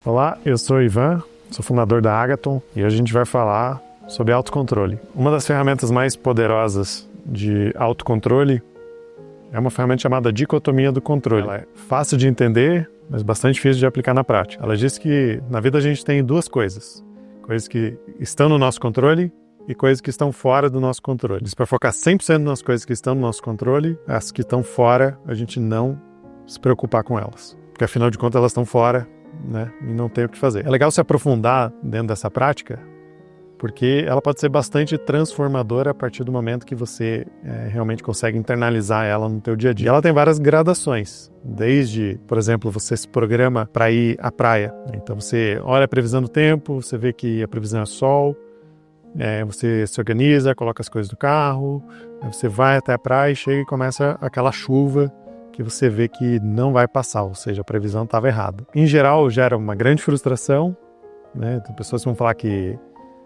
Olá, eu sou o Ivan, sou fundador da Agathon e hoje a gente vai falar sobre autocontrole. Uma das ferramentas mais poderosas de autocontrole é uma ferramenta chamada dicotomia do controle. Ela é fácil de entender, mas bastante difícil de aplicar na prática. Ela diz que na vida a gente tem duas coisas que estão no nosso controle e coisas que estão fora do nosso controle. Para focar 100% nas coisas que estão no nosso controle, as que estão fora, a gente não se preocupar com elas. Porque afinal de contas elas estão fora, né? E não tem o que fazer. É legal se aprofundar dentro dessa prática, porque ela pode ser bastante transformadora a partir do momento que você realmente consegue internalizar ela no teu dia a dia. E ela tem várias gradações, desde, por exemplo, você se programa para ir à praia. Então você olha a previsão do tempo, você vê que a previsão é sol, você se organiza, coloca as coisas no carro, você vai até a praia e chega e começa aquela chuva que você vê que não vai passar, ou seja, a previsão estava errada. Em geral, gera uma grande frustração, né? Tem pessoas que vão falar que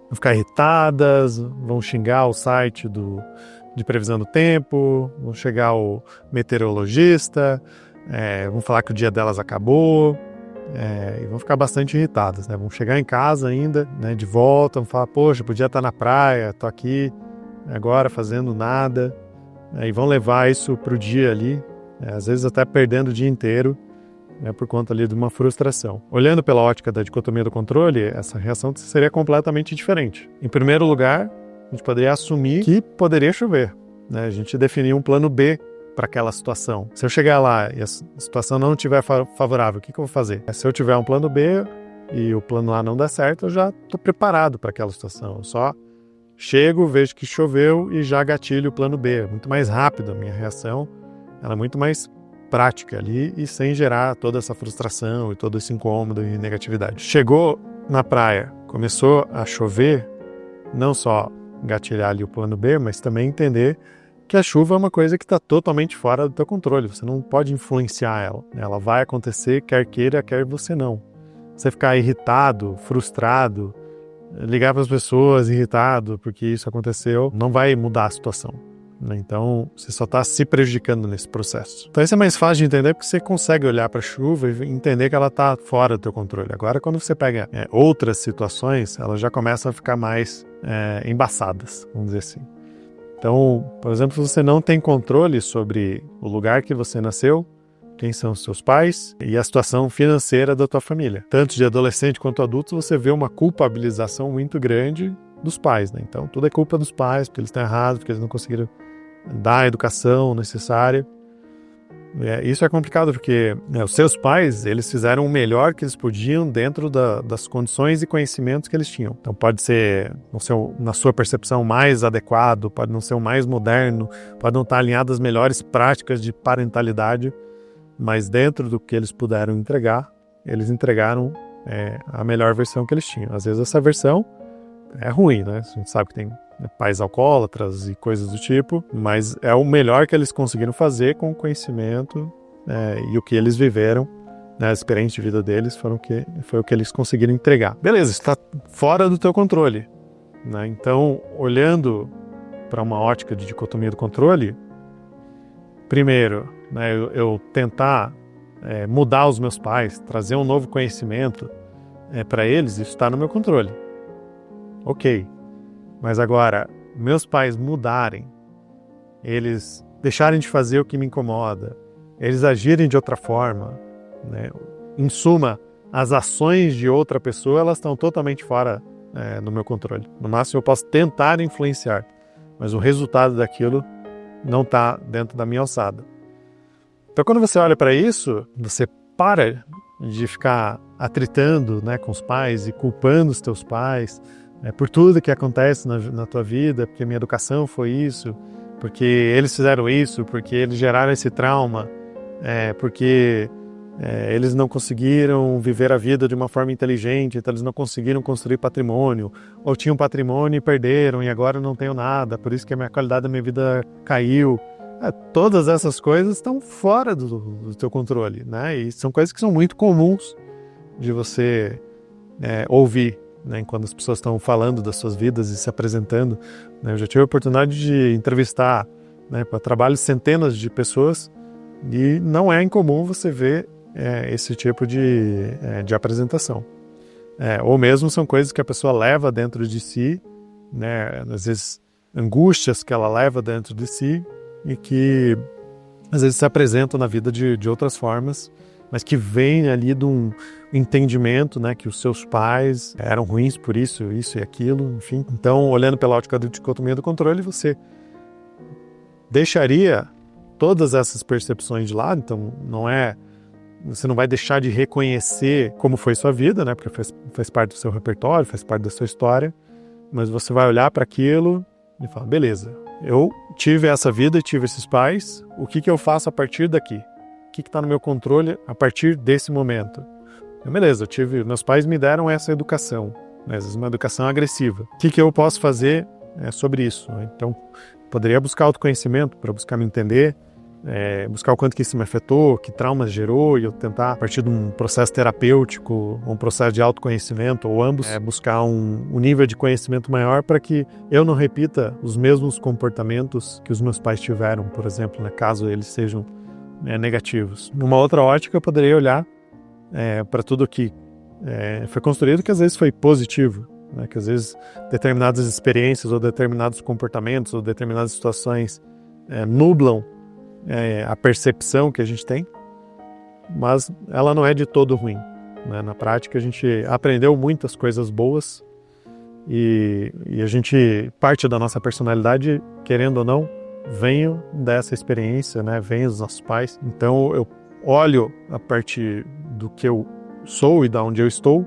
vão ficar irritadas, vão xingar o site de previsão do tempo, vão chegar o meteorologista, vão falar que o dia delas acabou, e vão ficar bastante irritadas, né? Vão chegar em casa ainda, né, de volta, vão falar, poxa, podia estar na praia, estou aqui agora fazendo nada, e vão levar isso para o dia ali, às vezes até perdendo o dia inteiro, por conta ali de uma frustração. Olhando pela ótica da dicotomia do controle, essa reação seria completamente diferente. Em primeiro lugar, a gente poderia assumir que poderia chover, né? A gente definir um plano B para aquela situação. Se eu chegar lá e a situação não estiver favorável, o que eu vou fazer? Se eu tiver um plano B e o plano A não der certo, eu já estou preparado para aquela situação. Eu só chego, vejo que choveu e já gatilho o plano B. É muito mais rápido a minha reação, ela é muito mais prática ali e sem gerar toda essa frustração e todo esse incômodo e negatividade. Chegou na praia, começou a chover, não só gatilhar ali o plano B, mas também entender que a chuva é uma coisa que está totalmente fora do teu controle, você não pode influenciar ela. Ela vai acontecer, quer queira, quer você não. Você ficar irritado, frustrado, ligar para as pessoas irritado porque isso aconteceu, não vai mudar a situação. Então, você só está se prejudicando nesse processo. Então, isso é mais fácil de entender porque você consegue olhar para a chuva e entender que ela está fora do teu controle. Agora, quando você pega outras situações, elas já começam a ficar mais embaçadas, vamos dizer assim. Então, por exemplo, você não tem controle sobre o lugar que você nasceu, quem são os seus pais e a situação financeira da tua família. Tanto de adolescente quanto adulto, você vê uma culpabilização muito grande dos pais, né? Então, tudo é culpa dos pais, porque eles estão errados, porque eles não conseguiram dar a educação necessária. Isso é complicado porque os seus pais, eles fizeram o melhor que eles podiam dentro das condições e conhecimentos que eles tinham. Então pode ser, não ser na sua percepção mais adequado, pode não ser o mais moderno, pode não estar alinhado às melhores práticas de parentalidade, mas dentro do que eles puderam entregar, eles entregaram a melhor versão que eles tinham. Às vezes essa versão é ruim, né? A gente sabe que tem pais alcoólatras e coisas do tipo, mas é o melhor que eles conseguiram fazer com o conhecimento e o que eles viveram, né? As experiências de vida deles foi o que eles conseguiram entregar. Beleza, isso está fora do teu controle, né? Então, olhando para uma ótica de dicotomia do controle, primeiro, né, eu tentar mudar os meus pais, trazer um novo conhecimento para eles, isso está no meu controle. Ok, mas agora, meus pais mudarem, eles deixarem de fazer o que me incomoda, eles agirem de outra forma, né? Em suma, as ações de outra pessoa, elas estão totalmente fora do meu controle. No máximo eu posso tentar influenciar, mas o resultado daquilo não está dentro da minha alçada. Então quando você olha para isso, você para de ficar atritando, né, com os pais e culpando os teus pais, por tudo que acontece na tua vida, porque minha educação foi isso, porque eles fizeram isso, porque eles geraram esse trauma, porque eles não conseguiram viver a vida de uma forma inteligente, então eles não conseguiram construir patrimônio, ou tinham patrimônio e perderam, e agora eu não tenho nada, por isso que a minha qualidade da minha vida caiu. Todas essas coisas estão fora do teu controle, né? E são coisas que são muito comuns de você ouvir, né, quando as pessoas estão falando das suas vidas e se apresentando, né? Eu já tive a oportunidade de entrevistar, né, para trabalho centenas de pessoas e não é incomum você ver esse tipo de apresentação. Ou mesmo são coisas que a pessoa leva dentro de si, né? Às vezes angústias que ela leva dentro de si e que às vezes se apresentam na vida de outras formas, mas que vem ali de um entendimento, né, que os seus pais eram ruins por isso e aquilo, enfim. Então, olhando pela ótica da dicotomia do controle, você deixaria todas essas percepções de lado, então você não vai deixar de reconhecer como foi sua vida, né, porque faz parte do seu repertório, faz parte da sua história, mas você vai olhar para aquilo e falar, beleza, eu tive essa vida, tive esses pais, o que eu faço a partir daqui? O que está no meu controle a partir desse momento? Então, beleza, meus pais me deram essa educação, né, às vezes uma educação agressiva. O que eu posso fazer sobre isso? Então, poderia buscar autoconhecimento para buscar me entender, buscar o quanto que isso me afetou, que traumas gerou, e eu tentar, a partir de um processo terapêutico, um processo de autoconhecimento, ou ambos, buscar um nível de conhecimento maior para que eu não repita os mesmos comportamentos que os meus pais tiveram, por exemplo, né, caso eles sejam negativos. Numa outra ótica, eu poderia olhar para tudo que foi construído, que às vezes foi positivo, né, que às vezes determinadas experiências ou determinados comportamentos ou determinadas situações nublam a percepção que a gente tem, mas ela não é de todo ruim, né? Na prática, a gente aprendeu muitas coisas boas e a gente, parte da nossa personalidade, querendo ou não, vem dessa experiência, né? Vem dos nossos pais. Então, eu olho a partir do que eu sou e da onde eu estou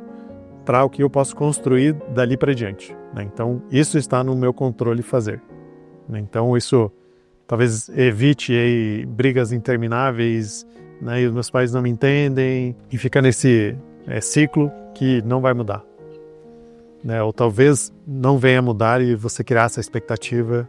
para o que eu posso construir dali para diante, né? Então, isso está no meu controle fazer, né? Então, isso talvez evite brigas intermináveis, né, e os meus pais não me entendem, e fica nesse ciclo que não vai mudar, né? Ou talvez não venha mudar e você criar essa expectativa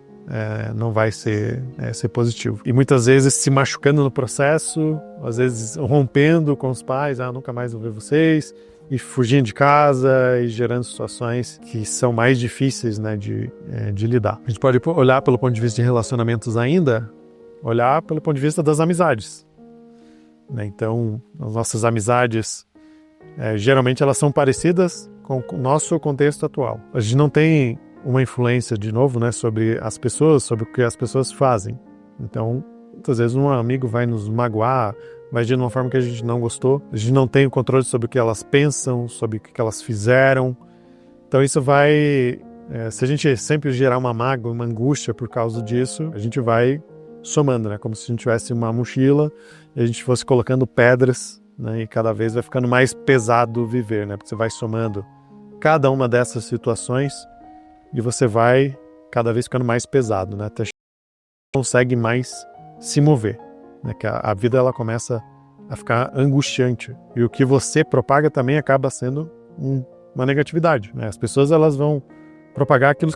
não vai ser positivo. E muitas vezes se machucando no processo, às vezes rompendo com os pais, nunca mais vou ver vocês, e fugindo de casa e gerando situações que são mais difíceis, né, de lidar. A gente pode olhar pelo ponto de vista de relacionamentos ainda, olhar pelo ponto de vista das amizades, né? Então, as nossas amizades, geralmente elas são parecidas com o nosso contexto atual. A gente não tem uma influência, de novo, né, sobre as pessoas, sobre o que as pessoas fazem. Então, muitas vezes um amigo vai nos magoar, vai agir de uma forma que a gente não gostou. A gente não tem o controle sobre o que elas pensam, sobre o que elas fizeram. Então isso vai... se a gente sempre gerar uma mágoa, uma angústia por causa disso, a gente vai somando, né? Como se a gente tivesse uma mochila e a gente fosse colocando pedras, né? E cada vez vai ficando mais pesado viver, né? Porque você vai somando cada uma dessas situações e você vai cada vez ficando mais pesado, né? Até que não consegue mais se mover, né? Que a vida ela começa a ficar angustiante e o que você propaga também acaba sendo uma negatividade, né? As pessoas elas vão propagar aquilo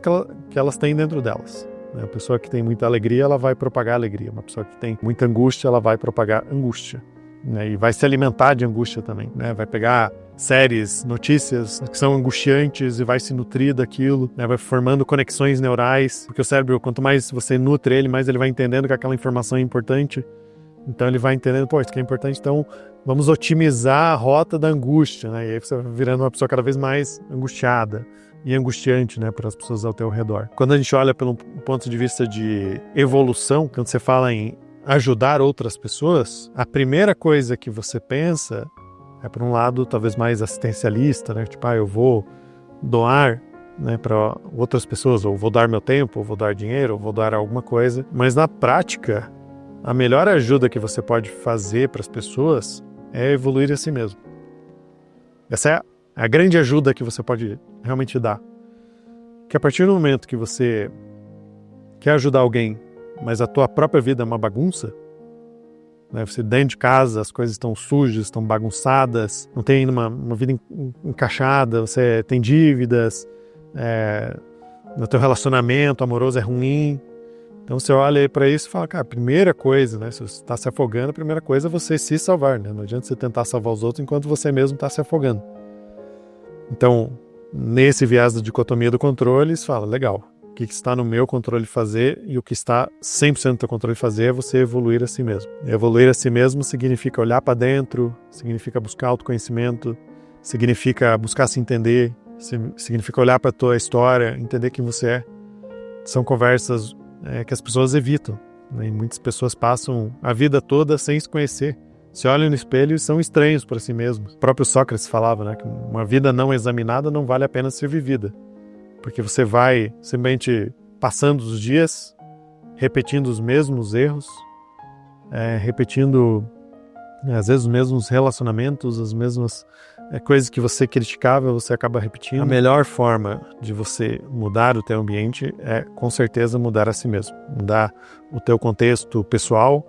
que elas têm dentro delas, né? A pessoa que tem muita alegria ela vai propagar alegria, uma pessoa que tem muita angústia ela vai propagar angústia, né? E vai se alimentar de angústia também, né? Vai pegar séries, notícias que são angustiantes e vai se nutrir daquilo, né? Vai formando conexões neurais, porque o cérebro, quanto mais você nutre ele, mais ele vai entendendo que aquela informação é importante. Então ele vai entendendo, isso aqui é importante, então vamos otimizar a rota da angústia, né? E aí você vai virando uma pessoa cada vez mais angustiada e angustiante, né, para as pessoas ao teu redor. Quando a gente olha pelo ponto de vista de evolução, quando você fala em ajudar outras pessoas, a primeira coisa que você pensa é por um lado talvez mais assistencialista, né? Tipo, eu vou doar, né, para outras pessoas, ou vou dar meu tempo, ou vou dar dinheiro, ou vou dar alguma coisa. Mas na prática, a melhor ajuda que você pode fazer para as pessoas é evoluir a si mesmo. Essa é a grande ajuda que você pode realmente dar. Que a partir do momento que você quer ajudar alguém, mas a tua própria vida é uma bagunça, né? Você dentro de casa, as coisas estão sujas, estão bagunçadas, não tem uma vida encaixada, você tem dívidas, no teu relacionamento amoroso é ruim. Então você olha para isso e fala, cara, a primeira coisa, né, se você está se afogando, a primeira coisa é você se salvar, né? Não adianta você tentar salvar os outros enquanto você mesmo está se afogando. Então, nesse viés da dicotomia do controle, você fala, legal, O que está no meu controle fazer e o que está 100% no teu controle fazer é você evoluir a si mesmo. Evoluir a si mesmo significa olhar para dentro, significa buscar autoconhecimento, significa buscar se entender, significa olhar para a tua história, entender quem você é. São conversas que as pessoas evitam, né? E muitas pessoas passam a vida toda sem se conhecer. Se olham no espelho e são estranhos para si mesmos. O próprio Sócrates falava, né, que uma vida não examinada não vale a pena ser vivida. Porque você vai simplesmente passando os dias, repetindo os mesmos erros, repetindo às vezes os mesmos relacionamentos, as mesmas coisas que você criticava, você acaba repetindo. A melhor forma de você mudar o teu ambiente é, com certeza, mudar a si mesmo. Mudar o teu contexto pessoal.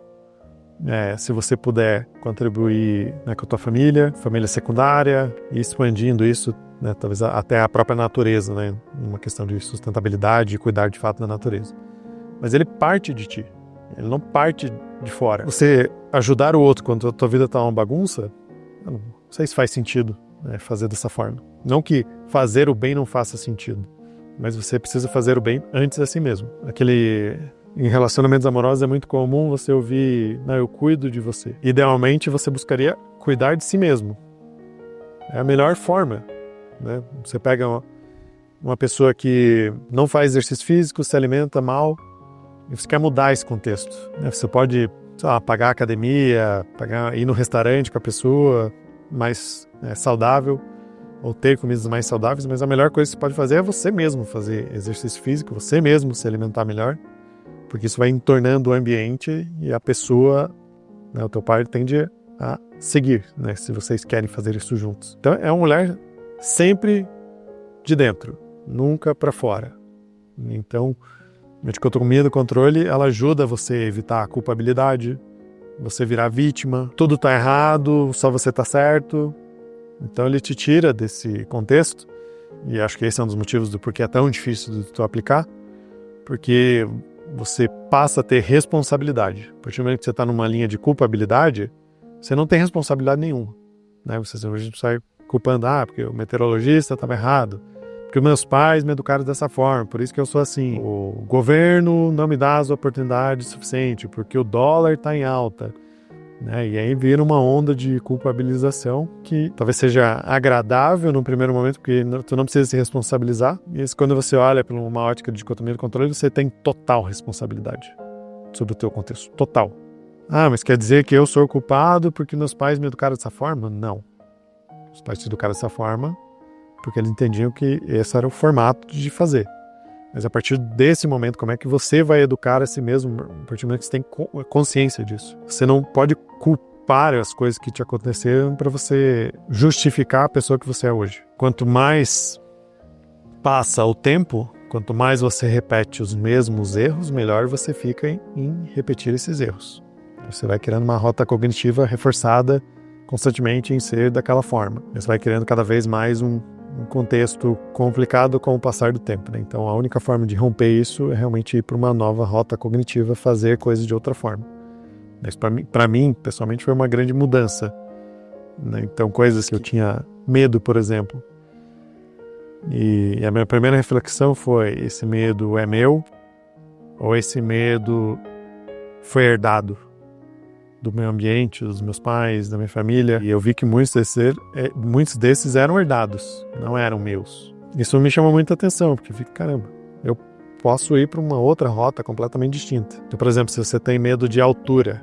Se você puder contribuir, né, com a tua família secundária, e expandindo isso, né, talvez até a própria natureza, né, uma questão de sustentabilidade e cuidar de fato da natureza. Mas ele parte de ti, ele não parte de fora. Você ajudar o outro quando a tua vida está uma bagunça, eu não sei se faz sentido, né, fazer dessa forma. Não que fazer o bem não faça sentido, mas você precisa fazer o bem antes a si mesmo. Em relacionamentos amorosos é muito comum você ouvir, eu cuido de você. Idealmente você buscaria cuidar de si mesmo. É a melhor forma, né? Você pega uma pessoa que não faz exercício físico, se alimenta mal, e você quer mudar esse contexto, né? Você pode, pagar a academia, ir no restaurante com a pessoa mais saudável, ou ter comidas mais saudáveis, mas a melhor coisa que você pode fazer é você mesmo fazer exercício físico, você mesmo se alimentar melhor. Porque isso vai entornando o ambiente e a pessoa, né, o teu pai tende a seguir, né, se vocês querem fazer isso juntos. Então é um olhar sempre de dentro, nunca para fora. Então, a dicotomia do controle, ela ajuda você a evitar a culpabilidade, você virar vítima, tudo está errado, só você está certo. Então ele te tira desse contexto, e acho que esse é um dos motivos do porquê é tão difícil de tu aplicar, porque você passa a ter responsabilidade. A partir do momento que você está numa linha de culpabilidade, você não tem responsabilidade nenhuma, né? Você simplesmente sai culpando, porque o meteorologista estava errado, porque meus pais me educaram dessa forma, por isso que eu sou assim. O governo não me dá as oportunidades suficientes, porque o dólar está em alta, né? E aí vira uma onda de culpabilização que talvez seja agradável no primeiro momento, porque tu não precisa se responsabilizar. E isso, quando você olha por uma ótica de dicotomia do controle, você tem total responsabilidade sobre o teu contexto. Total. Mas quer dizer que eu sou culpado porque meus pais me educaram dessa forma? Não. Os pais te educaram dessa forma porque eles entendiam que esse era o formato de fazer. Mas a partir desse momento, como é que você vai educar a si mesmo? A partir do momento que você tem consciência disso. Você não pode culpar as coisas que te aconteceram para você justificar a pessoa que você é hoje. Quanto mais passa o tempo, quanto mais você repete os mesmos erros, melhor você fica em repetir esses erros. Você vai criando uma rota cognitiva reforçada constantemente em ser daquela forma. Você vai criando cada vez mais um contexto complicado com o passar do tempo, né? Então a única forma de romper isso é realmente ir para uma nova rota cognitiva, fazer coisas de outra forma. Mas para mim, pessoalmente, foi uma grande mudança, né? Então coisas que eu tinha medo, por exemplo, e a minha primeira reflexão foi: esse medo é meu ou esse medo foi herdado do meu ambiente, dos meus pais, da minha família? E eu vi que muitos desses eram herdados, não eram meus. Isso me chamou muita atenção, porque eu fico, caramba, eu posso ir para uma outra rota completamente distinta. Então, por exemplo, se você tem medo de altura,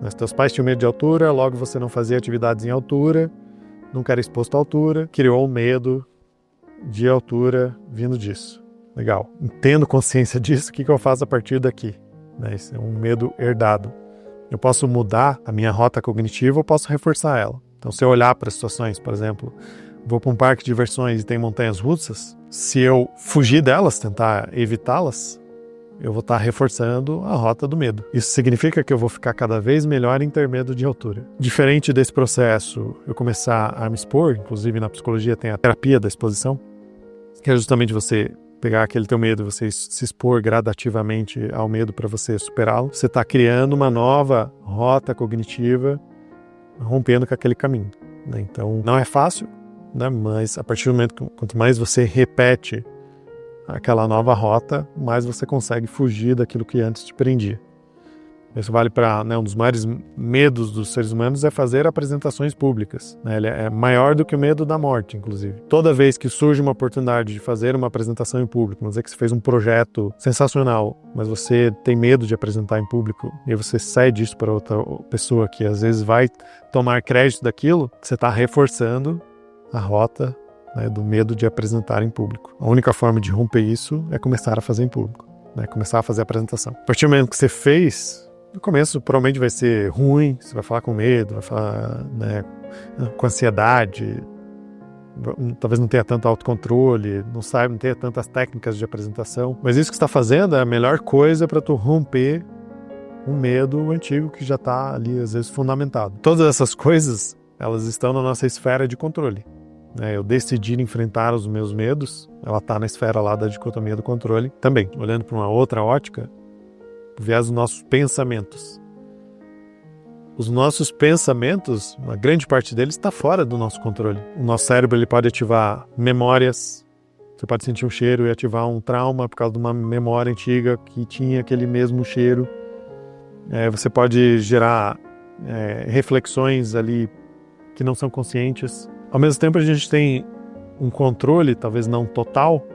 né? Se teus pais tinham medo de altura, logo você não fazia atividades em altura, nunca era exposto à altura, criou um medo de altura vindo disso. Legal. Tendo consciência disso, o que eu faço a partir daqui? Né? Isso é um medo herdado. Eu posso mudar a minha rota cognitiva ou posso reforçar ela. Então, se eu olhar para situações, por exemplo, vou para um parque de diversões e tem montanhas russas, se eu fugir delas, tentar evitá-las, eu vou estar reforçando a rota do medo. Isso significa que eu vou ficar cada vez melhor em ter medo de altura. Diferente desse processo, eu começar a me expor, inclusive na psicologia tem a terapia da exposição, que é justamente você pegar aquele teu medo, você se expor gradativamente ao medo para você superá-lo. Você está criando uma nova rota cognitiva, rompendo com aquele caminho, né? Então, não é fácil, né? Mas a partir do momento que quanto mais você repete aquela nova rota, mais você consegue fugir daquilo que antes te prendia. Isso vale para, um dos maiores medos dos seres humanos é fazer apresentações públicas. Ele é maior do que o medo da morte, inclusive. Toda vez que surge uma oportunidade de fazer uma apresentação em público, vamos dizer que você fez um projeto sensacional, mas você tem medo de apresentar em público e você cede isso para outra pessoa que às vezes vai tomar crédito daquilo, você está reforçando a rota, do medo de apresentar em público. A única forma de romper isso é começar a fazer em público, começar a fazer a apresentação. A partir do momento que você fez, no começo provavelmente vai ser ruim, você vai falar com medo, vai falar com ansiedade, talvez não tenha tanto autocontrole, não tenha tantas técnicas de apresentação, mas isso que você está fazendo é a melhor coisa para tu romper um medo antigo que já está ali às vezes fundamentado. Todas essas coisas, elas estão na nossa esfera de controle. Eu decidir enfrentar os meus medos, ela está na esfera lá da dicotomia do controle também. Olhando para uma outra ótica, o viés dos nossos pensamentos. Os nossos pensamentos, uma grande parte deles está fora do nosso controle. O nosso cérebro ele pode ativar memórias. Você pode sentir um cheiro e ativar um trauma por causa de uma memória antiga que tinha aquele mesmo cheiro. Você pode gerar reflexões ali que não são conscientes. Ao mesmo tempo, a gente tem um controle, talvez não total,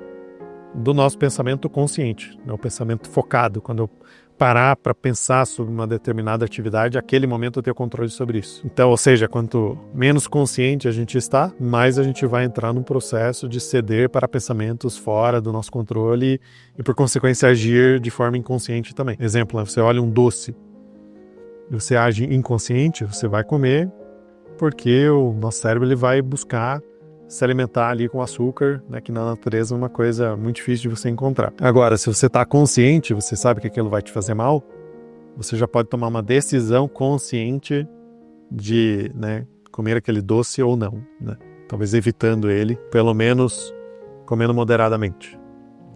do nosso pensamento consciente, o pensamento focado. Quando eu parar para pensar sobre uma determinada atividade, aquele momento eu tenho controle sobre isso. Então, ou seja, quanto menos consciente a gente está, mais a gente vai entrar num processo de ceder para pensamentos fora do nosso controle e, por consequência, agir de forma inconsciente também. Exemplo, você olha um doce e você age inconsciente, você vai comer porque o nosso cérebro ele vai buscar se alimentar ali com açúcar, que na natureza é uma coisa muito difícil de você encontrar. Agora, se você está consciente, você sabe que aquilo vai te fazer mal, você já pode tomar uma decisão consciente de comer aquele doce ou não. Talvez evitando ele, pelo menos comendo moderadamente.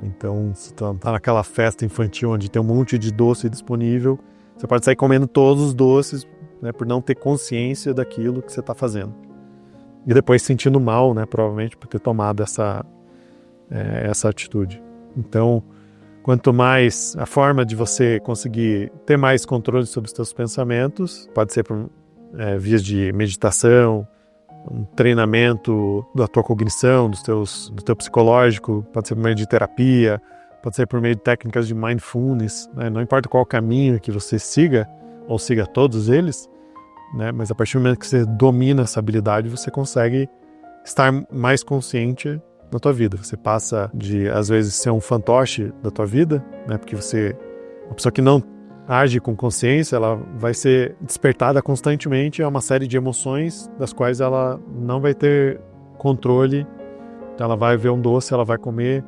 Então, se você está naquela festa infantil onde tem um monte de doce disponível, você pode sair comendo todos os doces, por não ter consciência daquilo que você está fazendo. E depois sentindo mal, provavelmente por ter tomado essa atitude. Então, quanto mais a forma de você conseguir ter mais controle sobre os seus pensamentos, pode ser por vias de meditação, um treinamento da tua cognição, do teu psicológico, pode ser por meio de terapia, pode ser por meio de técnicas de mindfulness, não importa qual caminho que você siga, ou siga todos eles, mas a partir do momento que você domina essa habilidade, você consegue estar mais consciente na tua vida. Você passa de, às vezes, ser um fantoche da tua vida, porque uma pessoa que não age com consciência, ela vai ser despertada constantemente a uma série de emoções das quais ela não vai ter controle. Então, ela vai ver um doce, ela vai comer,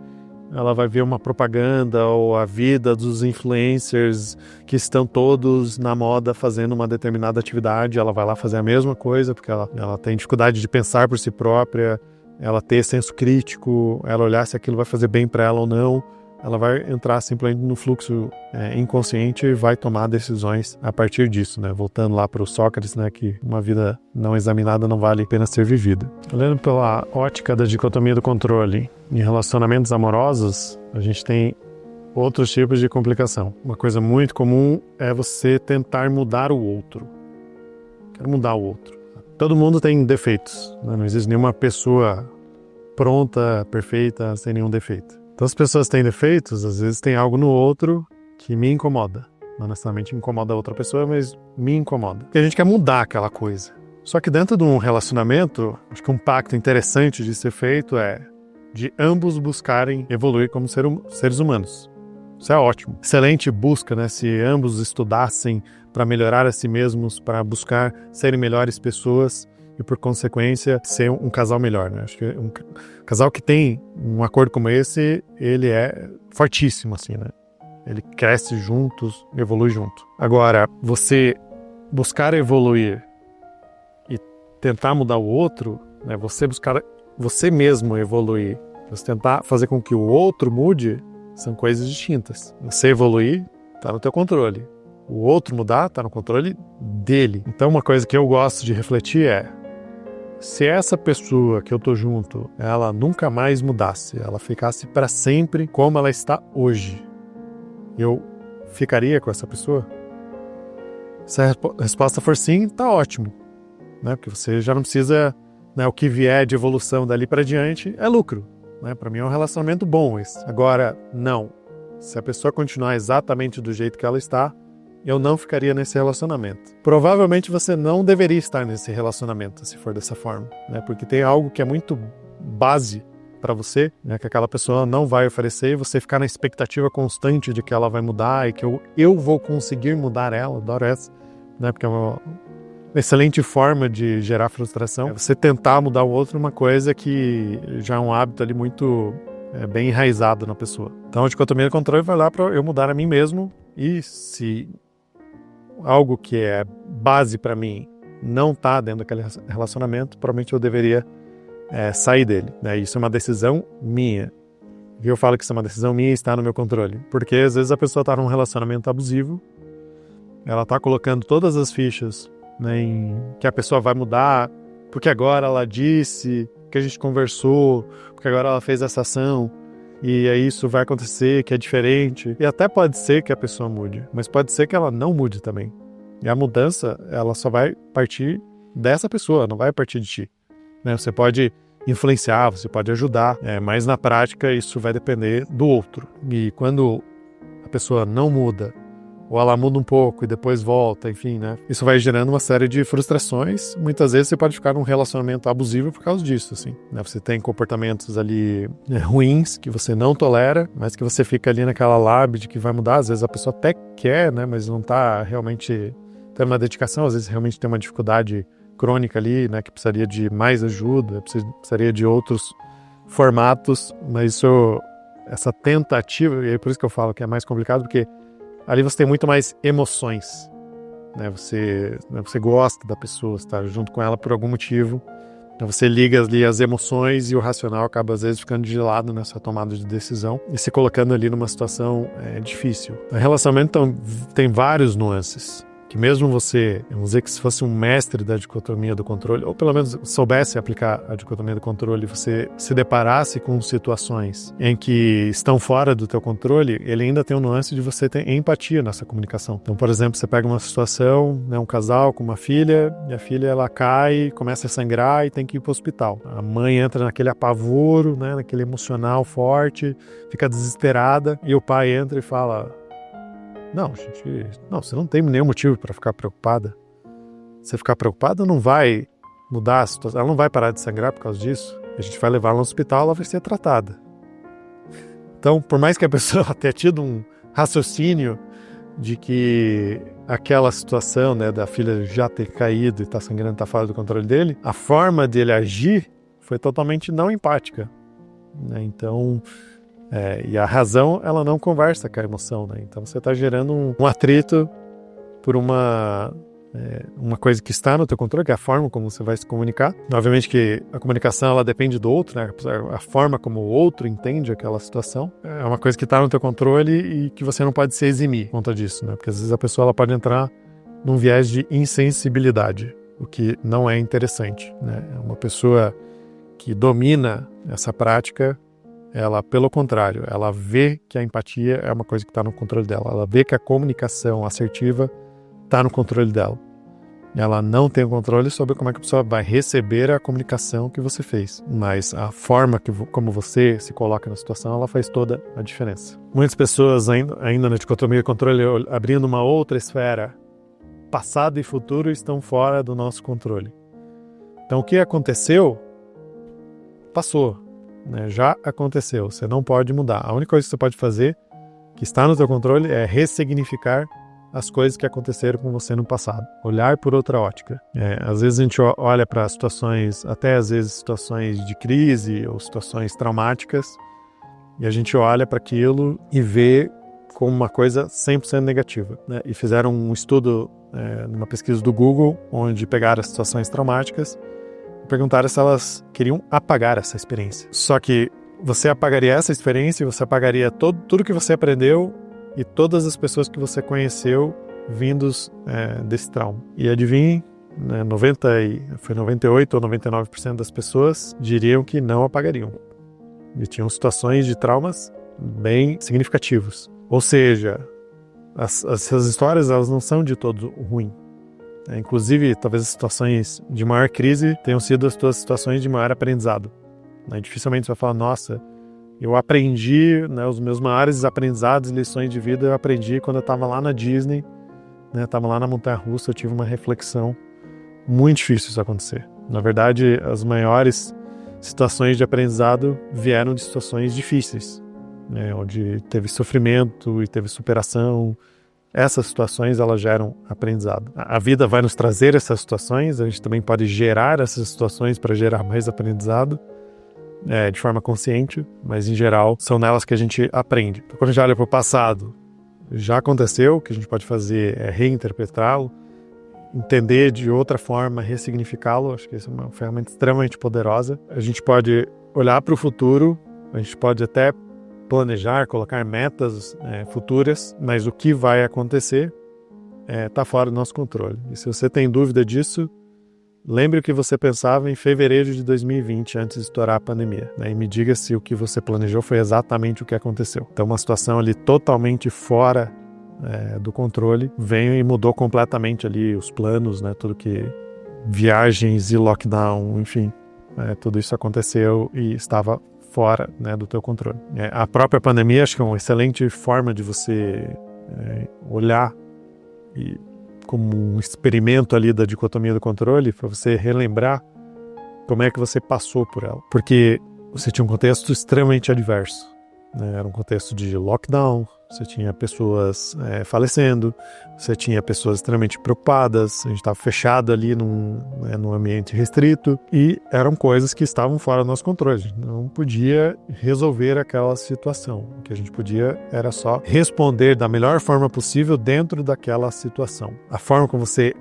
ela vai ver uma propaganda ou a vida dos influencers que estão todos na moda fazendo uma determinada atividade, ela vai lá fazer a mesma coisa porque ela tem dificuldade de pensar por si própria, ela ter senso crítico, ela olhar se aquilo vai fazer bem para ela ou não, ela vai entrar simplesmente no fluxo inconsciente e vai tomar decisões a partir disso, Voltando lá para o Sócrates, que uma vida não examinada não vale a pena ser vivida. Olhando pela ótica da dicotomia do controle, em relacionamentos amorosos, a gente tem outros tipos de complicação. Uma coisa muito comum é você tentar mudar o outro. Quero mudar o outro. Todo mundo tem defeitos, Não existe nenhuma pessoa pronta, perfeita, sem nenhum defeito. Então, as pessoas têm defeitos, às vezes tem algo no outro que me incomoda. Não necessariamente incomoda a outra pessoa, mas me incomoda. E a gente quer mudar aquela coisa. Só que dentro de um relacionamento, acho que um pacto interessante de ser feito é de ambos buscarem evoluir como seres humanos. Isso é ótimo. Excelente busca, Se ambos estudassem para melhorar a si mesmos, para buscar serem melhores pessoas e, por consequência, ser um casal melhor, Acho que um casal que tem um acordo como esse, ele é fortíssimo, Ele cresce juntos, evolui junto. Agora, você buscar evoluir e tentar mudar o outro, Você buscar você mesmo evoluir, você tentar fazer com que o outro mude, são coisas distintas. Você evoluir, está no teu controle. O outro mudar, está no controle dele. Então, uma coisa que eu gosto de refletir é: se essa pessoa que eu tô junto, ela nunca mais mudasse, ela ficasse para sempre como ela está hoje, eu ficaria com essa pessoa? Se a resposta for sim, tá ótimo, né? Porque você já não precisa, né, o que vier de evolução dali para diante é lucro, né? Para mim é um relacionamento bom esse. Agora, não. Se a pessoa continuar exatamente do jeito que ela está, eu não ficaria nesse relacionamento. Provavelmente você não deveria estar nesse relacionamento, se for dessa forma, né? Porque tem algo que é muito base para você, né, que aquela pessoa não vai oferecer, e você ficar na expectativa constante de que ela vai mudar e que eu vou conseguir mudar ela, adoro essa, né? Porque é uma excelente forma de gerar frustração. É você tentar mudar o outro, uma coisa que já é um hábito ali muito bem enraizado na pessoa. Então a dicotomia do controle vai lá para eu mudar a mim mesmo, e se algo que é base para mim não está dentro daquele relacionamento, provavelmente eu deveria sair dele, né? Isso é uma decisão minha. E eu falo que isso é uma decisão minha e está no meu controle. Porque às vezes a pessoa está num relacionamento abusivo, ela está colocando todas as fichas, né, em que a pessoa vai mudar, porque agora ela disse, que a gente conversou, porque agora ela fez essa ação, e aí isso vai acontecer, que é diferente. E até pode ser que a pessoa mude, mas pode ser que ela não mude também. E a mudança, ela só vai partir dessa pessoa, não vai partir de ti, né? Você pode influenciar, você pode ajudar, mas na prática isso vai depender do outro. E quando a pessoa não muda, ou ela muda um pouco e depois volta, enfim, né? Isso vai gerando uma série de frustrações. Muitas vezes você pode ficar num relacionamento abusivo por causa disso, assim, né? Você tem comportamentos ali ruins que você não tolera, mas que você fica ali naquela lábia de que vai mudar. Às vezes a pessoa até quer, né? Mas não tá realmente tendo uma dedicação. Às vezes realmente tem uma dificuldade crônica ali, né? Que precisaria de mais ajuda, precisaria de outros formatos. Mas essa tentativa, e é por isso que eu falo que é mais complicado, porque ali você tem muito mais emoções, né? Você gosta da pessoa, está junto com ela por algum motivo. Então você liga ali as emoções e o racional acaba às vezes ficando de lado nessa tomada de decisão e se colocando ali numa situação difícil. O relacionamento tem vários nuances. Que mesmo você, vamos dizer que se fosse um mestre da dicotomia do controle, ou pelo menos soubesse aplicar a dicotomia do controle, você se deparasse com situações em que estão fora do teu controle, ele ainda tem um nuance de você ter empatia nessa comunicação. Então, por exemplo, você pega uma situação, né, um casal com uma filha, e a filha ela cai, começa a sangrar e tem que ir para o hospital. A mãe entra naquele apavoro, né, naquele emocional forte, fica desesperada, e o pai entra e fala: Não, você não tem nenhum motivo para ficar preocupada. Você ficar preocupada não vai mudar a situação, ela não vai parar de sangrar por causa disso. A gente vai levar ela no hospital, ela vai ser tratada. Então, por mais que a pessoa tenha tido um raciocínio de que aquela situação, né, da filha já ter caído e estar sangrando, está fora do controle dele, a forma dele agir foi totalmente não empática, né? Então, e a razão, ela não conversa com a emoção, né? Então você está gerando um atrito por uma coisa que está no teu controle, que é a forma como você vai se comunicar. Obviamente que a comunicação, ela depende do outro, né? A forma como o outro entende aquela situação é uma coisa que está no teu controle e que você não pode se eximir por conta disso, né? Porque às vezes a pessoa ela pode entrar num viés de insensibilidade, o que não é interessante, né? Uma pessoa que domina essa prática, ela, pelo contrário, ela vê que a empatia é uma coisa que está no controle dela. Ela vê que a comunicação assertiva está no controle dela. Ela não tem o controle sobre como é que a pessoa vai receber a comunicação que você fez. Mas a forma como você se coloca na situação, ela faz toda a diferença. Muitas pessoas ainda na dicotomia de controle, abrindo uma outra esfera, passado e futuro estão fora do nosso controle. Então o que aconteceu, passou. Já aconteceu, você não pode mudar. A única coisa que você pode fazer, que está no teu controle, é ressignificar as coisas que aconteceram com você no passado. Olhar por outra ótica. Às vezes a gente olha para situações, até às vezes situações de crise ou situações traumáticas, e a gente olha para aquilo e vê como uma coisa 100% negativa, né? E fizeram um estudo, numa pesquisa do Google, onde pegaram as situações traumáticas perguntaram se elas queriam apagar essa experiência. Só que você apagaria essa experiência, você apagaria tudo que você aprendeu e todas as pessoas que você conheceu vindos desse trauma. E adivinhe né, 98 ou 99% das pessoas diriam que não apagariam. E tinham situações de traumas bem significativos. Ou seja, essas histórias elas não são de todo ruim. Inclusive, talvez as situações de maior crise tenham sido as tuas situações de maior aprendizado. Dificilmente você vai falar, nossa, eu aprendi, né, os meus maiores aprendizados e lições de vida eu aprendi quando eu estava lá na Disney, né, estava lá na montanha-russa, eu tive uma reflexão. Muito difícil isso acontecer. Na verdade, as maiores situações de aprendizado vieram de situações difíceis, né, onde teve sofrimento e teve superação. Essas situações, elas geram aprendizado. A vida vai nos trazer essas situações, a gente também pode gerar essas situações para gerar mais aprendizado, de forma consciente, mas em geral são nelas que a gente aprende. Então, quando a gente olha para o passado, já aconteceu, o que a gente pode fazer é reinterpretá-lo, entender de outra forma, ressignificá-lo. Acho que isso é uma ferramenta extremamente poderosa. A gente pode olhar para o futuro, a gente pode até planejar, colocar metas futuras, mas o que vai acontecer está fora do nosso controle. E se você tem dúvida disso, lembre o que você pensava em fevereiro de 2020, antes de estourar a pandemia, né? E me diga se o que você planejou foi exatamente o que aconteceu. Então, uma situação ali totalmente fora do controle veio e mudou completamente ali os planos, né? Tudo que viagens e lockdown, enfim, tudo isso aconteceu e estava fora, né, do teu controle. A própria pandemia acho que é uma excelente forma de você olhar e como um experimento ali da dicotomia do controle, para você relembrar como é que você passou por ela. Porque você tinha um contexto extremamente adverso, né? Era um contexto de lockdown, você tinha pessoas falecendo, você tinha pessoas extremamente preocupadas, a gente estava fechado ali num ambiente restrito e eram coisas que estavam fora do nosso controle. A gente não podia resolver aquela situação. O que a gente podia era só responder da melhor forma possível dentro daquela situação. A forma como você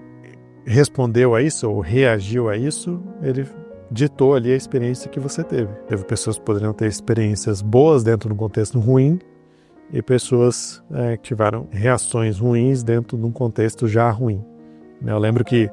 respondeu a isso ou reagiu a isso, ele ditou ali a experiência que você teve. Teve pessoas que poderiam ter experiências boas dentro de um contexto ruim, e pessoas que tiveram reações ruins dentro de um contexto já ruim. Eu lembro que,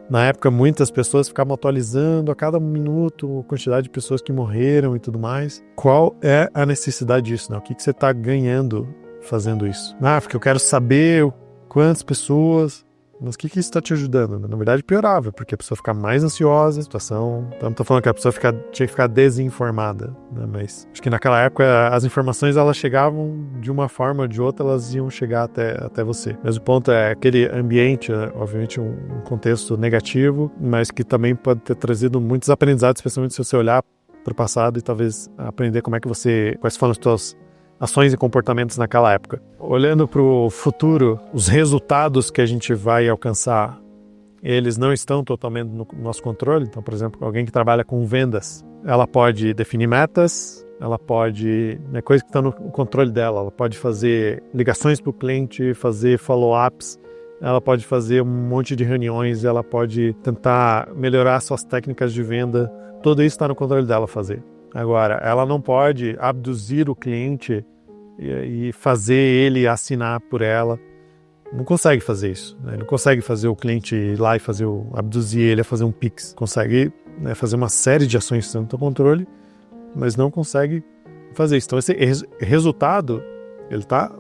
na época, muitas pessoas ficavam atualizando a cada minuto a quantidade de pessoas que morreram e tudo mais. Qual é a necessidade disso? Né? O que você está ganhando fazendo isso? Porque eu quero saber quantas pessoas... Mas o que isso está te ajudando? Na verdade, piorava, porque a pessoa fica mais ansiosa, a situação... Então, não estou falando que a pessoa tinha que ficar desinformada, né? Mas acho que naquela época as informações elas chegavam de uma forma ou de outra, elas iam chegar até você. Mas o ponto é aquele ambiente, obviamente um contexto negativo, mas que também pode ter trazido muitos aprendizados, especialmente se você olhar para o passado e talvez aprender quais foram as suas ações e comportamentos naquela época. Olhando para o futuro, os resultados que a gente vai alcançar, eles não estão totalmente no nosso controle. Então, por exemplo, alguém que trabalha com vendas, ela pode definir metas, ela pode, coisas que estão no controle dela, ela pode fazer ligações para o cliente, fazer follow-ups, ela pode fazer um monte de reuniões, ela pode tentar melhorar suas técnicas de venda, tudo isso está no controle dela fazer. Agora, ela não pode abduzir o cliente e fazer ele assinar por ela. Não consegue fazer isso. Né? Não consegue fazer o cliente ir lá e abduzir ele a fazer um Pix. Consegue fazer uma série de ações que estão no seu controle, mas não consegue fazer isso. Então, esse resultado, ele está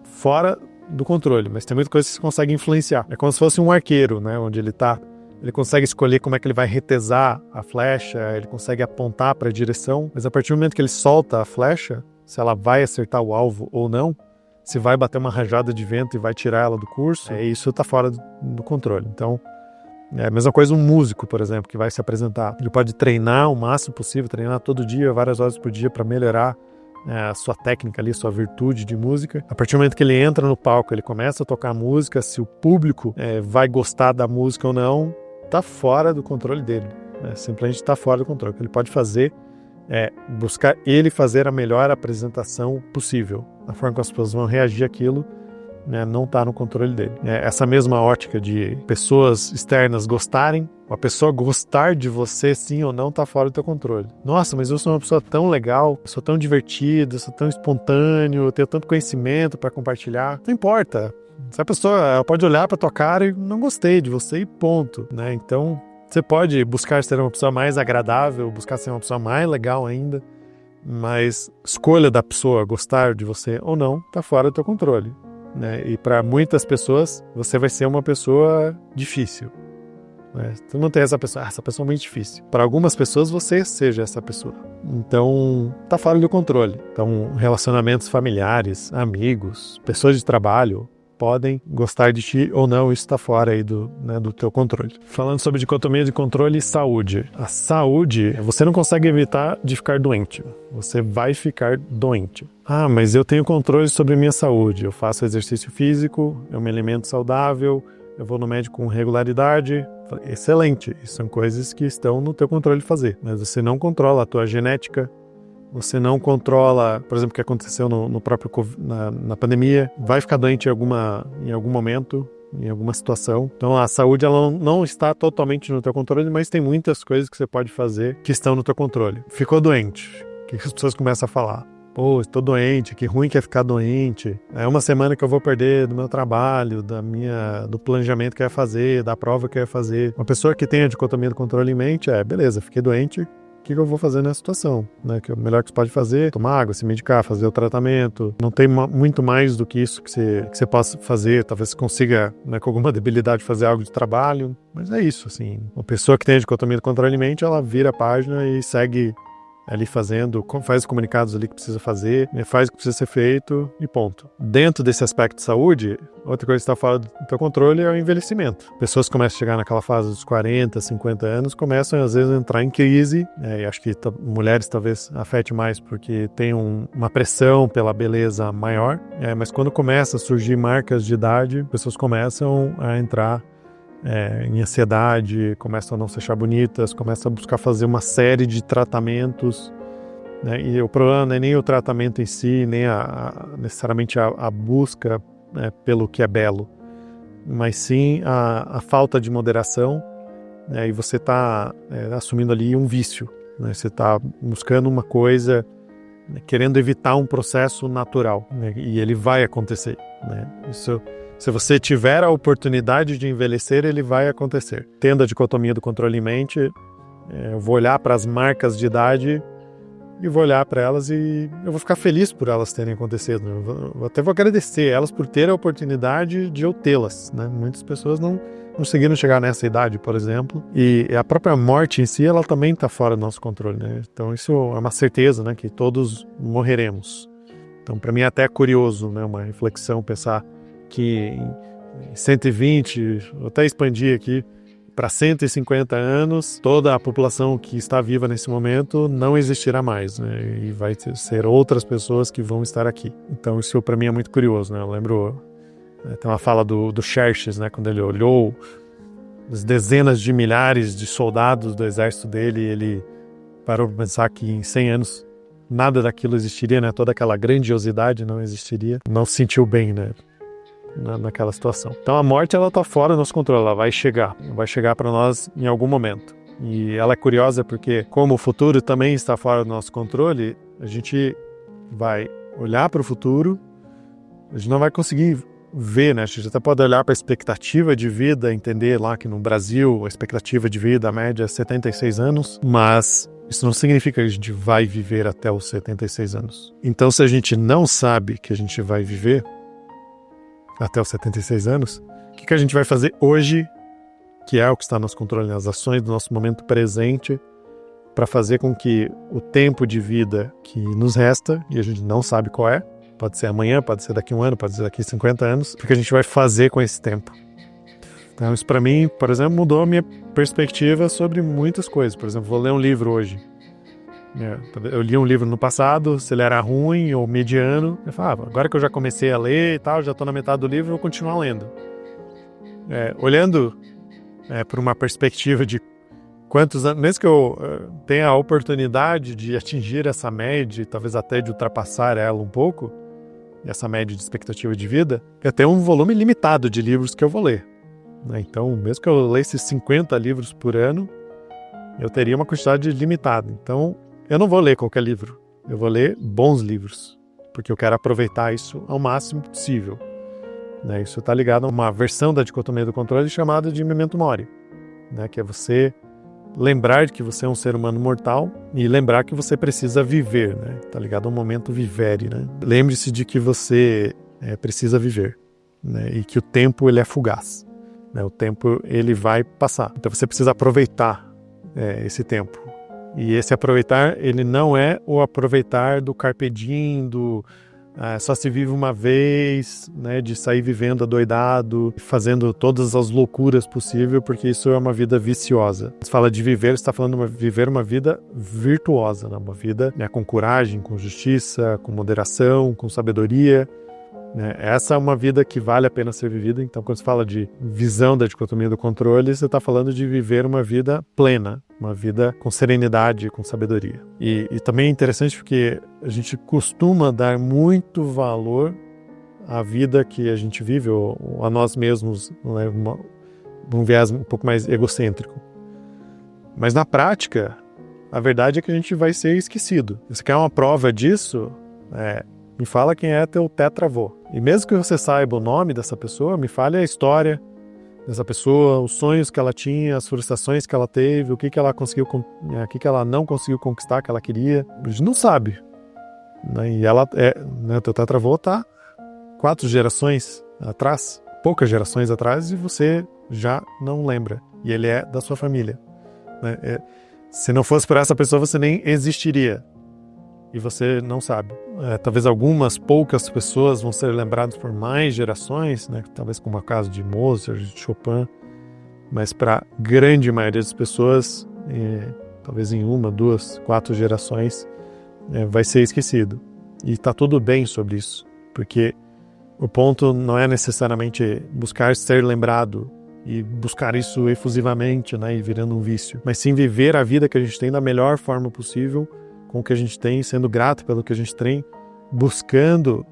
fora do controle, mas tem muita coisa que você consegue influenciar. É como se fosse um arqueiro, né? Onde ele consegue escolher como é que ele vai retesar a flecha, ele consegue apontar para a direção, mas a partir do momento que ele solta a flecha, se ela vai acertar o alvo ou não, se vai bater uma rajada de vento e vai tirar ela do curso, isso está fora do controle. Então, é a mesma coisa um músico, por exemplo, que vai se apresentar. Ele pode treinar o máximo possível, treinar todo dia, várias horas por dia para melhorar a sua técnica ali, sua virtude de música. A partir do momento que ele entra no palco, ele começa a tocar música, se o público vai gostar da música ou não, está fora do controle dele. Simplesmente está fora do controle. O que ele pode fazer é buscar ele fazer a melhor apresentação possível. A forma que as pessoas vão reagir àquilo não está no controle dele. Essa mesma ótica de pessoas externas gostarem, a pessoa gostar de você sim ou não está fora do teu controle. Nossa, mas eu sou uma pessoa tão legal, sou tão divertido, sou tão espontâneo, tenho tanto conhecimento para compartilhar. Não importa. Se a pessoa ela pode olhar pra tua cara e não gostei de você e ponto, né? Então, você pode buscar ser uma pessoa mais agradável, buscar ser uma pessoa mais legal ainda, mas escolha da pessoa gostar de você ou não tá fora do teu controle, né? E para muitas pessoas, você vai ser uma pessoa difícil. Tu não tem essa pessoa é muito difícil. Para algumas pessoas, você seja essa pessoa. Então, tá fora do controle. Então, relacionamentos familiares, amigos, pessoas de trabalho podem gostar de ti ou não, isso está fora aí do teu controle. Falando sobre dicotomia de controle e saúde. A saúde, você não consegue evitar de ficar doente. Você vai ficar doente. Mas eu tenho controle sobre a minha saúde. Eu faço exercício físico, eu me alimento saudável, eu vou no médico com regularidade. Excelente, isso são coisas que estão no teu controle de fazer, mas você não controla a tua genética, você não controla, por exemplo, o que aconteceu no próprio na pandemia, vai ficar doente em algum momento, em alguma situação. Então a saúde ela não está totalmente no teu controle, mas tem muitas coisas que você pode fazer que estão no teu controle. Ficou doente, o que as pessoas começam a falar? Pô, estou doente, que ruim que é ficar doente. É uma semana que eu vou perder do meu trabalho, do planejamento que eu ia fazer, da prova que eu ia fazer. Uma pessoa que tem a dicotomia do controle em mente beleza, fiquei doente, o que eu vou fazer nessa situação? Né? Que o melhor que você pode fazer, tomar água, se medicar, fazer o tratamento. Não tem muito mais do que isso que você possa fazer. Talvez você consiga, com alguma debilidade, fazer algo de trabalho. Mas é isso, assim. Uma pessoa que tem a dicotomia do controle em mente, ela vira a página e segue ali fazendo, faz os comunicados ali que precisa fazer, faz o que precisa ser feito e ponto. Dentro desse aspecto de saúde, outra coisa que está fora do teu controle é o envelhecimento. Pessoas começam a chegar naquela fase dos 40, 50 anos, começam às vezes a entrar em crise, e acho que mulheres talvez afete mais porque tem uma pressão pela beleza maior, mas quando começa a surgir marcas de idade, pessoas começam a entrar em ansiedade, começam a não se achar bonitas, começam a buscar fazer uma série de tratamentos, né? E o problema não é nem o tratamento em si, nem necessariamente a busca pelo que é belo, mas sim a falta de moderação, né? E você está assumindo ali um vício, né? Você está buscando uma coisa, querendo evitar um processo natural, né? E ele vai acontecer, né? Isso, se você tiver a oportunidade de envelhecer, ele vai acontecer. Tendo a dicotomia do controle em mente, eu vou olhar para as marcas de idade e vou olhar para elas e eu vou ficar feliz por elas terem acontecido. Eu até vou agradecer elas por terem a oportunidade de eu tê-las, né? Muitas pessoas não conseguiram chegar nessa idade, por exemplo, e a própria morte em si, ela também está fora do nosso controle, né? Então isso é uma certeza, né? Que todos morreremos. Então para mim é até curioso, né? Uma reflexão, pensar que em 120, vou até expandir aqui, para 150 anos, toda a população que está viva nesse momento não existirá mais, né? E vai ser outras pessoas que vão estar aqui. Então isso para mim é muito curioso, né? Eu lembro, tem uma fala do Xerxes, né? Quando ele olhou as dezenas de milhares de soldados do exército dele, ele parou para pensar que em 100 anos nada daquilo existiria, né? Toda aquela grandiosidade não existiria. Não se sentiu bem, né? Naquela situação. Então a morte ela está fora do nosso controle, ela vai chegar para nós em algum momento. E ela é curiosa porque como o futuro também está fora do nosso controle, a gente vai olhar para o futuro, a gente não vai conseguir ver, né? A gente até pode olhar para a expectativa de vida, entender lá que no Brasil a expectativa de vida a média é 76 anos, mas isso não significa que a gente vai viver até os 76 anos. Então se a gente não sabe que a gente vai viver até os 76 anos, o que a gente vai fazer hoje, que é o que está no nosso controle, nas ações do nosso momento presente, para fazer com que o tempo de vida que nos resta, e a gente não sabe qual é, pode ser amanhã, pode ser daqui a um ano, pode ser daqui a 50 anos, o que a gente vai fazer com esse tempo. Então isso para mim, por exemplo, mudou a minha perspectiva sobre muitas coisas. Por exemplo, vou ler um livro hoje. Eu li um livro no passado, se ele era ruim ou mediano, eu falava, agora que eu já comecei a ler e tal, já estou na metade do livro, eu vou continuar lendo. Olhando por uma perspectiva de quantos anos, mesmo que eu tenha a oportunidade de atingir essa média, talvez até de ultrapassar ela um pouco, essa média de expectativa de vida, eu tenho um volume limitado de livros que eu vou ler. Então, mesmo que eu lesse 50 livros por ano, eu teria uma quantidade limitada. Então, eu não vou ler qualquer livro, eu vou ler bons livros, porque eu quero aproveitar isso ao máximo possível. né? Isso está ligado a uma versão da dicotomia do controle chamada de memento mori, né? Que é você lembrar que você é um ser humano mortal e lembrar que você precisa viver, né? Está ligado ao momento vivere, né? Lembre-se de que você precisa viver, né? E que o tempo ele é fugaz, né? O tempo ele vai passar. Então você precisa aproveitar esse tempo. E esse aproveitar, ele não é o aproveitar do carpe diem, do só se vive uma vez, né, de sair vivendo adoidado, fazendo todas as loucuras possíveis, porque isso é uma vida viciosa. Você fala de viver, você está falando de viver uma vida virtuosa, né? Uma vida, né, com coragem, com justiça, com moderação, com sabedoria. Né? Essa é uma vida que vale a pena ser vivida. Então, quando você fala de visão da dicotomia do controle, você está falando de viver uma vida plena, uma vida com serenidade, com sabedoria. E também é interessante porque a gente costuma dar muito valor à vida que a gente vive, ou a nós mesmos, né? Um viés um pouco mais egocêntrico. Mas na prática, a verdade é que a gente vai ser esquecido. Você quer uma prova disso? Me fala quem é teu tetravô. E mesmo que você saiba o nome dessa pessoa, me fale a história dessa pessoa, os sonhos que ela tinha, as frustrações que ela teve, o que ela conseguiu, o que ela não conseguiu conquistar, que ela queria. A gente não sabe. Né? E ela teu tetravô está 4 gerações atrás, poucas gerações atrás, e você já não lembra. E ele é da sua família. Né? Se não fosse por essa pessoa, você nem existiria. E você não sabe. Talvez algumas poucas pessoas vão ser lembradas por mais gerações, né? Talvez como o caso de Mozart, de Chopin, mas para a grande maioria das pessoas, talvez em 1, 2, 4 gerações, vai ser esquecido. E está tudo bem sobre isso, porque o ponto não é necessariamente buscar ser lembrado e buscar isso efusivamente, né? E virando um vício, mas sim viver a vida que a gente tem da melhor forma possível, com o que a gente tem, sendo grato pelo que a gente tem, buscando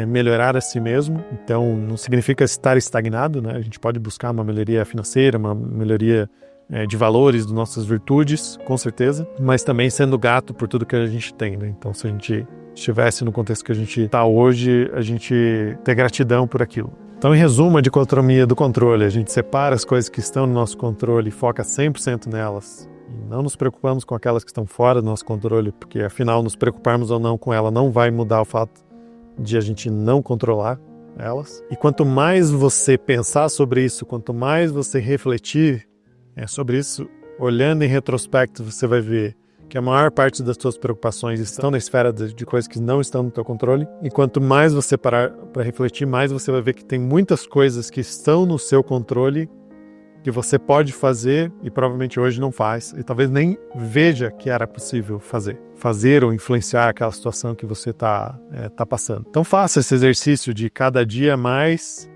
melhorar a si mesmo. Então, não significa estar estagnado, né? A gente pode buscar uma melhoria financeira, uma melhoria de valores, das nossas virtudes, com certeza, mas também sendo grato por tudo que a gente tem, né? Então, se a gente estivesse no contexto que a gente está hoje, a gente ter gratidão por aquilo. Então, em resumo, a dicotomia do controle, a gente separa as coisas que estão no nosso controle e foca 100% nelas. E não nos preocupamos com aquelas que estão fora do nosso controle, porque afinal nos preocuparmos ou não com ela não vai mudar o fato de a gente não controlar elas. E quanto mais você pensar sobre isso, quanto mais você refletir sobre isso, olhando em retrospecto, você vai ver que a maior parte das suas preocupações estão na esfera de coisas que não estão no teu controle. E quanto mais você parar para refletir, mais você vai ver que tem muitas coisas que estão no seu controle que você pode fazer e provavelmente hoje não faz, e talvez nem veja que era possível fazer ou influenciar aquela situação que você tá passando. Então faça esse exercício de cada dia mais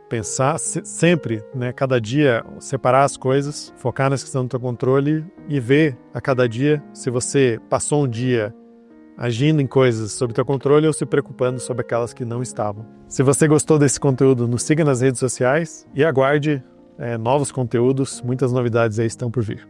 pensar sempre, né, cada dia separar as coisas, focar na questão do teu controle e ver a cada dia se você passou um dia agindo em coisas sob teu controle ou se preocupando sobre aquelas que não estavam. Se você gostou desse conteúdo, nos siga nas redes sociais e aguarde novos conteúdos, muitas novidades aí estão por vir.